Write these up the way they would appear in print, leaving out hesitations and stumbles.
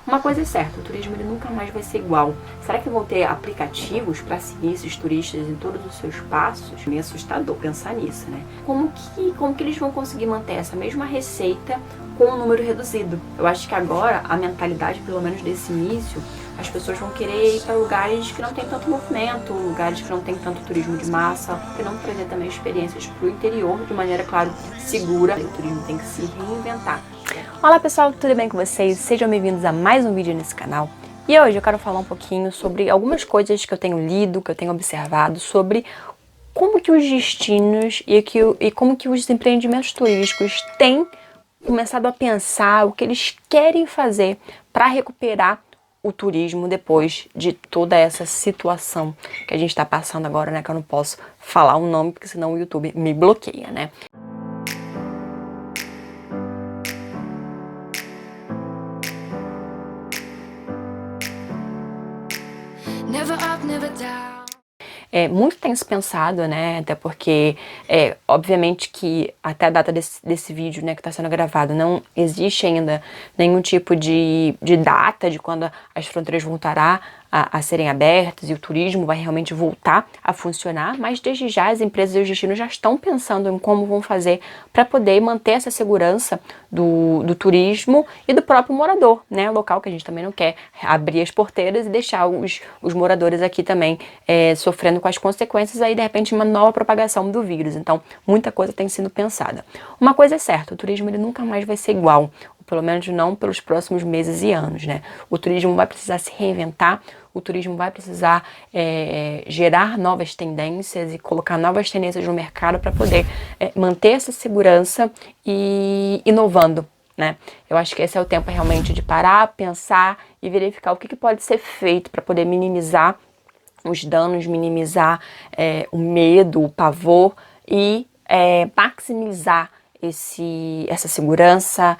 Uma coisa é certa, o turismo ele nunca mais vai ser igual. Será que vão ter aplicativos para seguir esses turistas em todos os seus passos? Meio assustador pensar nisso, né? Como que eles vão conseguir manter essa mesma receita com um número reduzido? Eu acho que agora a mentalidade, pelo menos desse início, as pessoas vão querer ir para lugares que não tem tanto movimento, lugares que não tem tanto turismo de massa, que não trazer também experiências para o interior de maneira, claro, segura. O turismo tem que se reinventar. Olá pessoal, tudo bem com vocês? Sejam bem-vindos a mais um vídeo nesse canal. E hoje eu quero falar um pouquinho sobre algumas coisas que eu tenho lido, que eu tenho observado sobre como que os destinos e como que os empreendimentos turísticos têm começado a pensar o que eles querem fazer para recuperar o turismo depois de toda essa situação que a gente está passando agora, né? Que eu não posso falar o nome porque senão o YouTube me bloqueia, né? Never up, never down. Muito tem se pensado, né, até porque, obviamente que até a data desse vídeo, né, que está sendo gravado, não existe ainda nenhum tipo de data de quando as fronteiras voltará a serem abertas e o turismo vai realmente voltar a funcionar, mas desde já as empresas e os destinos já estão pensando em como vão fazer para poder manter essa segurança do turismo e do próprio morador, né, local, que a gente também não quer abrir as porteiras e deixar os moradores aqui também sofrendo com as consequências aí, de repente, uma nova propagação do vírus. Então, muita coisa tem sido pensada. Uma coisa é certa, o turismo ele nunca mais vai ser igual, pelo menos não pelos próximos meses e anos, né? O turismo vai precisar se reinventar, o turismo vai precisar gerar novas tendências e colocar novas tendências no mercado para poder manter essa segurança e inovando, né? Eu acho que esse é o tempo realmente de parar, pensar e verificar o que pode ser feito para poder minimizar os danos, minimizar o medo, o pavor e maximizar essa segurança,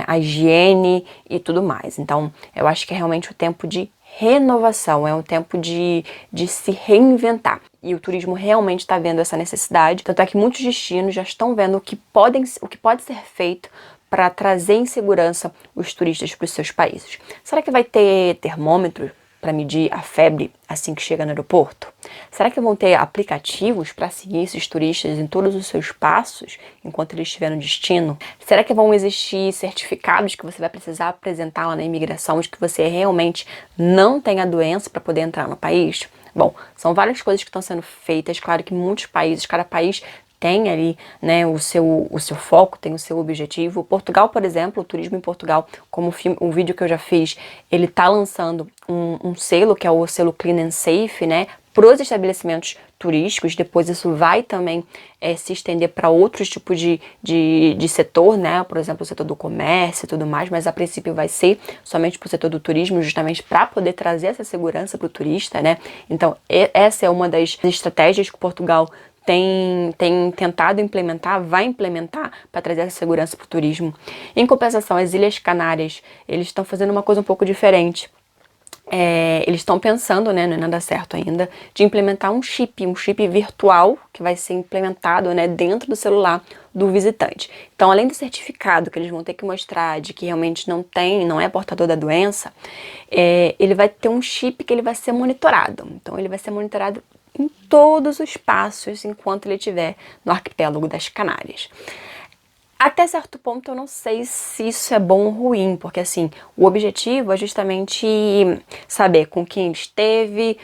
a higiene e tudo mais. Então, eu acho que é realmente o tempo de renovação, é um tempo de se reinventar. E o turismo realmente está vendo essa necessidade, tanto é que muitos destinos já estão vendo o que pode ser feito para trazer em segurança os turistas para os seus países. Será que vai ter termômetro para medir a febre assim que chega no aeroporto? Será que vão ter aplicativos para seguir esses turistas em todos os seus passos enquanto eles estiverem no destino? Será que vão existir certificados que você vai precisar apresentar lá na imigração de que você realmente não tem a doença para poder entrar no país? Bom, são várias coisas que estão sendo feitas. Claro que muitos países, cada país tem ali, né, o seu foco, tem o seu objetivo. Portugal, por exemplo, o turismo em Portugal, como o vídeo que eu já fiz, ele tá lançando um selo, que é o selo Clean and Safe, né, para os estabelecimentos turísticos. Depois isso vai também se estender para outros tipos de setor, né, por exemplo, o setor do comércio e tudo mais, mas a princípio vai ser somente para o setor do turismo, justamente para poder trazer essa segurança para o turista, né. Então, essa é uma das estratégias que Portugal tem tentado implementar, vai implementar para trazer essa segurança para o turismo. Em compensação, as Ilhas Canárias, eles estão fazendo uma coisa um pouco diferente. Eles estão pensando, né, não é nada certo ainda, de implementar um chip virtual que vai ser implementado, né, dentro do celular do visitante. Então, além do certificado que eles vão ter que mostrar de que realmente não é portador da doença, ele vai ter um chip que ele vai ser monitorado. Então, ele vai ser monitorado em todos os passos enquanto ele estiver no arquipélago das Canárias. Até certo ponto eu não sei se isso é bom ou ruim, porque assim, o objetivo é justamente saber com quem ele esteve,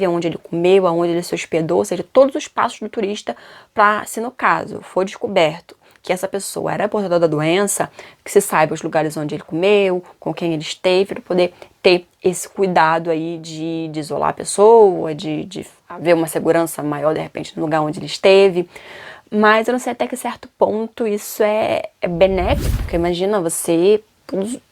onde ele comeu, aonde ele se hospedou, ou seja, todos os passos do turista para, se no caso for descoberto que essa pessoa era portadora da doença, que se saiba os lugares onde ele comeu, com quem ele esteve, para poder ter esse cuidado aí de isolar a pessoa, de haver uma segurança maior, de repente, no lugar onde ele esteve. Mas eu não sei até que certo ponto isso é benéfico, porque imagina você,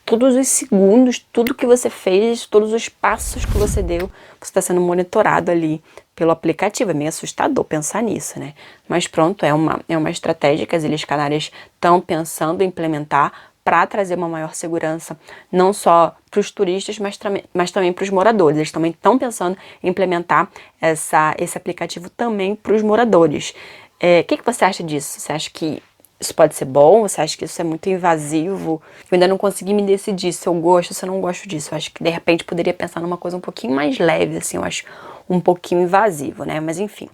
todos os segundos, tudo que você fez, todos os passos que você deu, você está sendo monitorado ali pelo aplicativo. É meio assustador pensar nisso, né? Mas pronto, é uma estratégia que as Ilhas Canárias estão pensando em implementar para trazer uma maior segurança, não só para os turistas, mas também para os moradores. Eles também estão pensando em implementar esse aplicativo também para os moradores. O que você acha disso? Você acha que isso pode ser bom? Você acha que isso é muito invasivo? Eu ainda não consegui me decidir se eu gosto ou se eu não gosto disso. Eu acho que, de repente, poderia pensar numa coisa um pouquinho mais leve, assim. Eu acho um pouquinho invasivo, né? Mas, enfim.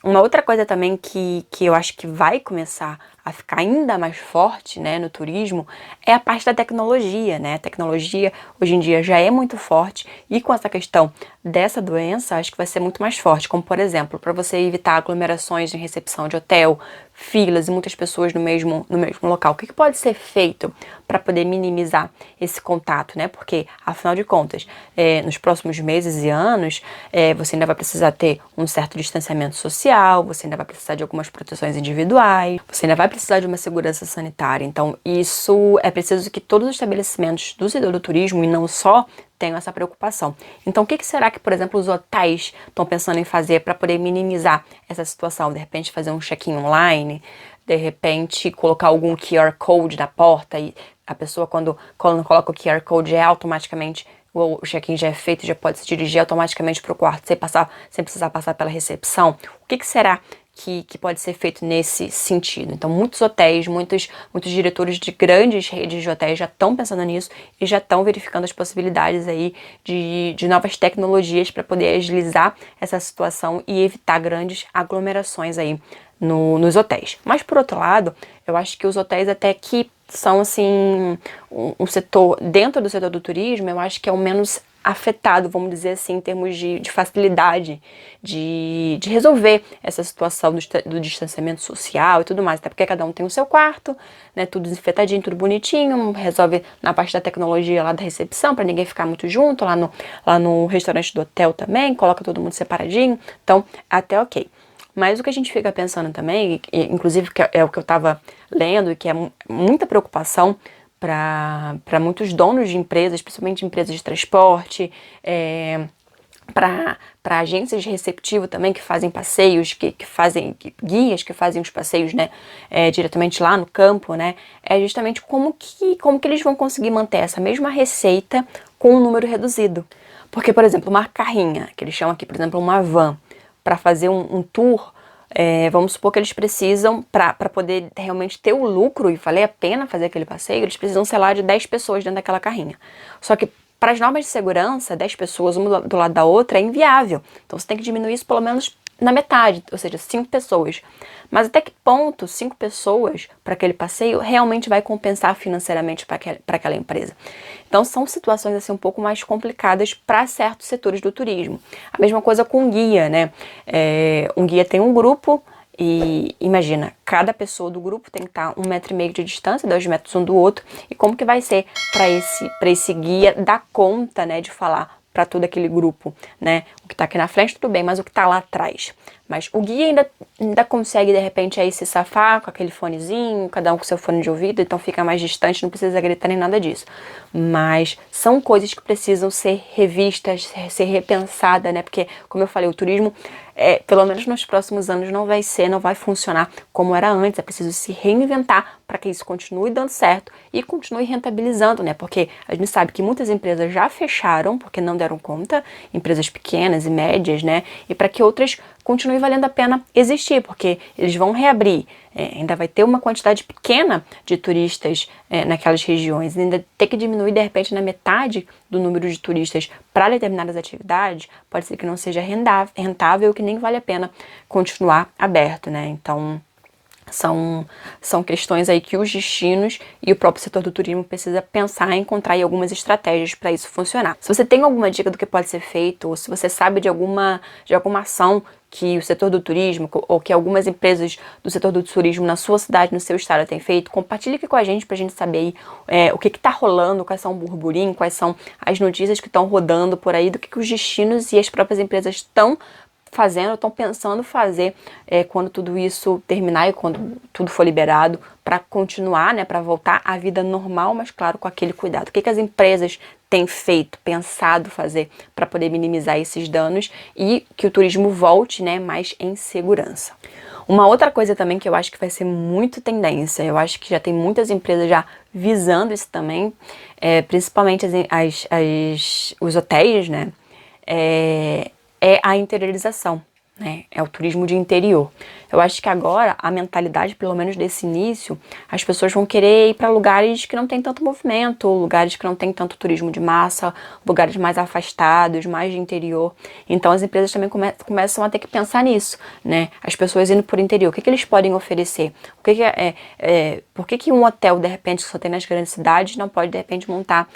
Uma outra coisa também que eu acho que vai começar a ficar ainda mais forte, né, no turismo, é a parte da tecnologia, né? A tecnologia hoje em dia já é muito forte e com essa questão dessa doença, acho que vai ser muito mais forte. Como, por exemplo, para você evitar aglomerações em recepção de hotel, filas e muitas pessoas no mesmo local. O que pode ser feito para poder minimizar esse contato, né? Porque, afinal de contas, nos próximos meses e anos, você ainda vai precisar ter um certo distanciamento social, você ainda vai precisar de algumas proteções individuais, você ainda vai precisar de uma segurança sanitária. Então, isso é preciso que todos os estabelecimentos do setor do turismo, e não só, tenham essa preocupação. Então, o que será que, por exemplo, os hotéis estão pensando em fazer para poder minimizar essa situação? De repente, fazer um check-in online, de repente, colocar algum QR Code na porta e a pessoa, quando coloca o QR Code, automaticamente o check-in já é feito, já pode se dirigir automaticamente para o quarto sem precisar passar pela recepção. O que será que pode ser feito nesse sentido? Então, muitos hotéis, muitos diretores de grandes redes de hotéis já estão pensando nisso e já estão verificando as possibilidades aí de novas tecnologias para poder agilizar essa situação e evitar grandes aglomerações aí nos hotéis. Mas, por outro lado, eu acho que os hotéis até que são, assim, um setor, dentro do setor do turismo, eu acho que é o menos afetado, vamos dizer assim, em termos de facilidade de resolver essa situação do distanciamento social e tudo mais, até porque cada um tem o seu quarto, né, tudo desinfetadinho, tudo bonitinho, resolve na parte da tecnologia lá da recepção, para ninguém ficar muito junto, lá no restaurante do hotel também, coloca todo mundo separadinho, então até ok. Mas o que a gente fica pensando também, inclusive que é o que eu estava lendo e que é muita preocupação para muitos donos de empresas, principalmente empresas de transporte, para agências de receptivo também que fazem passeios, guias que fazem os passeios, né, diretamente lá no campo, né, é justamente como que eles vão conseguir manter essa mesma receita com um número reduzido. Porque, por exemplo, uma carrinha, que eles chamam aqui, por exemplo, uma van, para fazer um tour, vamos supor que eles precisam, para poder realmente ter o lucro e valer a pena fazer aquele passeio, eles precisam, sei lá, de 10 pessoas dentro daquela carrinha. Só que para as normas de segurança, 10 pessoas uma do lado da outra é inviável. Então você tem que diminuir isso pelo menos na metade, ou seja, 5 pessoas. Mas até que ponto 5 pessoas para aquele passeio realmente vai compensar financeiramente para aquela empresa? Então são situações assim um pouco mais complicadas para certos setores do turismo. A mesma coisa com guia, né? Um guia tem um grupo e imagina, cada pessoa do grupo tem que estar 1,5 metro de distância, 2 metros um do outro. E como que vai ser para esse guia dar conta, né, de falar para todo aquele grupo, né? O que tá aqui na frente tudo bem, mas o que tá lá atrás? Mas o guia ainda consegue, de repente, aí se safar com aquele fonezinho, cada um com seu fone de ouvido, então fica mais distante, não precisa gritar nem nada disso. Mas são coisas que precisam ser revistas, ser repensadas, né? Porque, como eu falei, o turismo, pelo menos nos próximos anos, não vai funcionar como era antes. É preciso se reinventar para que isso continue dando certo e continue rentabilizando, né? Porque a gente sabe que muitas empresas já fecharam porque não deram conta, empresas pequenas e médias, né? E para que outras continue valendo a pena existir, porque eles vão reabrir, ainda vai ter uma quantidade pequena de turistas naquelas regiões, ainda ter que diminuir de repente na metade do número de turistas para determinadas atividades, pode ser que não seja rentável, que nem vale a pena continuar aberto, né? Então são questões aí que os destinos e o próprio setor do turismo precisa pensar em encontrar aí algumas estratégias para isso funcionar. Se você tem alguma dica do que pode ser feito, ou se você sabe de alguma ação que o setor do turismo ou que algumas empresas do setor do turismo na sua cidade, no seu estado têm feito, compartilhe aqui com a gente pra gente saber aí o que tá rolando, quais são o burburinho, quais são as notícias que estão rodando por aí, do que os destinos e as próprias empresas estão fazendo, estão pensando fazer quando tudo isso terminar e quando tudo for liberado, para continuar, né, para voltar à vida normal, mas claro, com aquele cuidado. O que as empresas têm feito, pensado fazer para poder minimizar esses danos e que o turismo volte, né, mais em segurança. Uma outra coisa também que eu acho que vai ser muito tendência, eu acho que já tem muitas empresas já visando isso também, principalmente os hotéis, né, é a interiorização. né? É o turismo de interior. Eu acho que agora a mentalidade, pelo menos desse início, as pessoas vão querer ir para lugares que não tem tanto movimento, lugares que não tem tanto turismo de massa, lugares mais afastados, mais de interior. Então as empresas também começam a ter que pensar nisso, né? As pessoas indo por interior, o que eles podem oferecer? Por que um hotel, de repente, que só tem nas grandes cidades, não pode, de repente, montar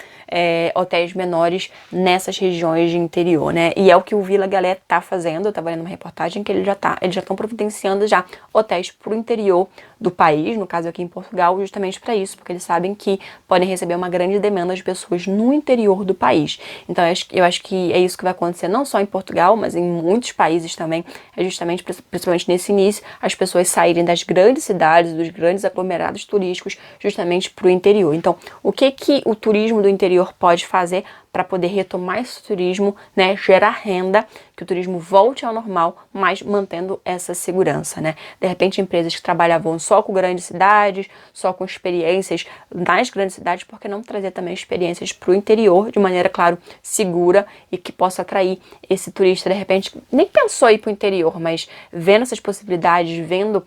hotéis menores nessas regiões de interior, né? E é o que o Vila Galé está fazendo. Eu estava lendo uma reportagem que eles já estão providenciando já hotéis para o interior do país, no caso aqui em Portugal, justamente para isso, porque eles sabem que podem receber uma grande demanda de pessoas no interior do país. Então eu acho que é isso que vai acontecer não só em Portugal, mas em muitos países também, é justamente, principalmente nesse início, as pessoas saírem das grandes cidades, dos grandes aglomerados turísticos, justamente para o interior. Então, o que o turismo do interior pode fazer para poder retomar esse turismo, né, gerar renda, que o turismo volte ao normal, mas mantendo essa segurança, né? De repente, empresas que trabalhavam só com grandes cidades, só com experiências nas grandes cidades, por que não trazer também experiências para o interior, de maneira, claro, segura e que possa atrair esse turista, de repente, nem pensou em ir para o interior, mas vendo essas possibilidades, vendo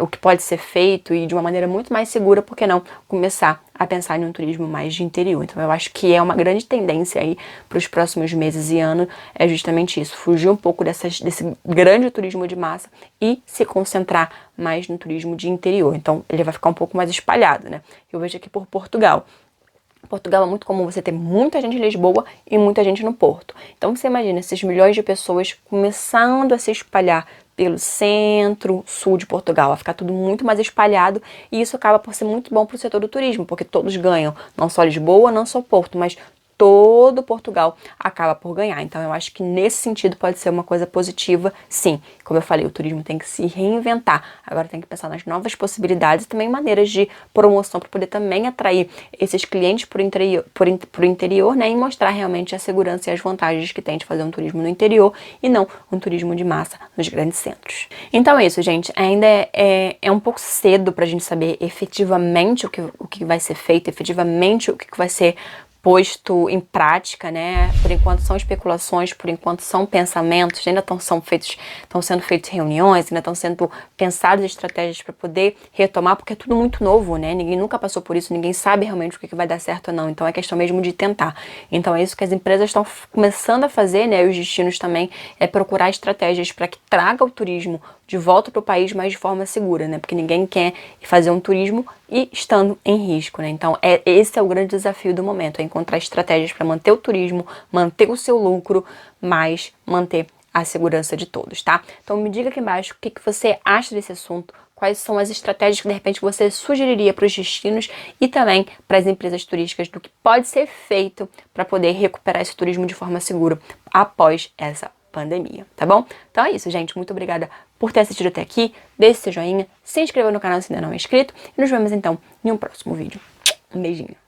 o que pode ser feito e de uma maneira muito mais segura, por que não começar a pensar em um turismo mais de interior? Então eu acho que é uma grande tendência aí para os próximos meses e anos, é justamente isso, fugir um pouco desse grande turismo de massa e se concentrar mais no turismo de interior. Então ele vai ficar um pouco mais espalhado, né? Eu vejo aqui por Portugal. Portugal é muito comum você ter muita gente em Lisboa e muita gente no Porto. Então você imagina esses milhões de pessoas começando a se espalhar pelo centro, sul de Portugal, vai ficar tudo muito mais espalhado e isso acaba por ser muito bom para o setor do turismo, porque todos ganham, não só Lisboa, não só Porto, mas todo Portugal acaba por ganhar. Então eu acho que nesse sentido pode ser uma coisa positiva, sim. Como eu falei, o turismo tem que se reinventar. Agora tem que pensar nas novas possibilidades e também maneiras de promoção para poder também atrair esses clientes por interior, né? E mostrar realmente a segurança e as vantagens que tem de fazer um turismo no interior e não um turismo de massa nos grandes centros. Então é isso, gente. Ainda é um pouco cedo para a gente saber efetivamente o que vai ser feito, efetivamente o que vai ser posto em prática, né? Por enquanto são especulações, por enquanto são pensamentos, ainda estão sendo feitas reuniões, ainda estão sendo pensadas estratégias para poder retomar, porque é tudo muito novo, né? Ninguém nunca passou por isso, ninguém sabe realmente o que vai dar certo ou não, então é questão mesmo de tentar. Então é isso que as empresas estão começando a fazer, né? Os destinos também é procurar estratégias para que traga o turismo de volta para o país, mas de forma segura, né? Porque ninguém quer fazer um turismo e estando em risco, né? Então, esse é o grande desafio do momento, é encontrar estratégias para manter o turismo, manter o seu lucro, mas manter a segurança de todos, tá? Então, me diga aqui embaixo o que você acha desse assunto, quais são as estratégias que, de repente, você sugeriria para os destinos e também para as empresas turísticas do que pode ser feito para poder recuperar esse turismo de forma segura após essa pandemia, tá bom? Então é isso, gente. Muito obrigada por ter assistido até aqui. Deixe seu joinha, se inscreva no canal se ainda não é inscrito e nos vemos então em um próximo vídeo. Um beijinho.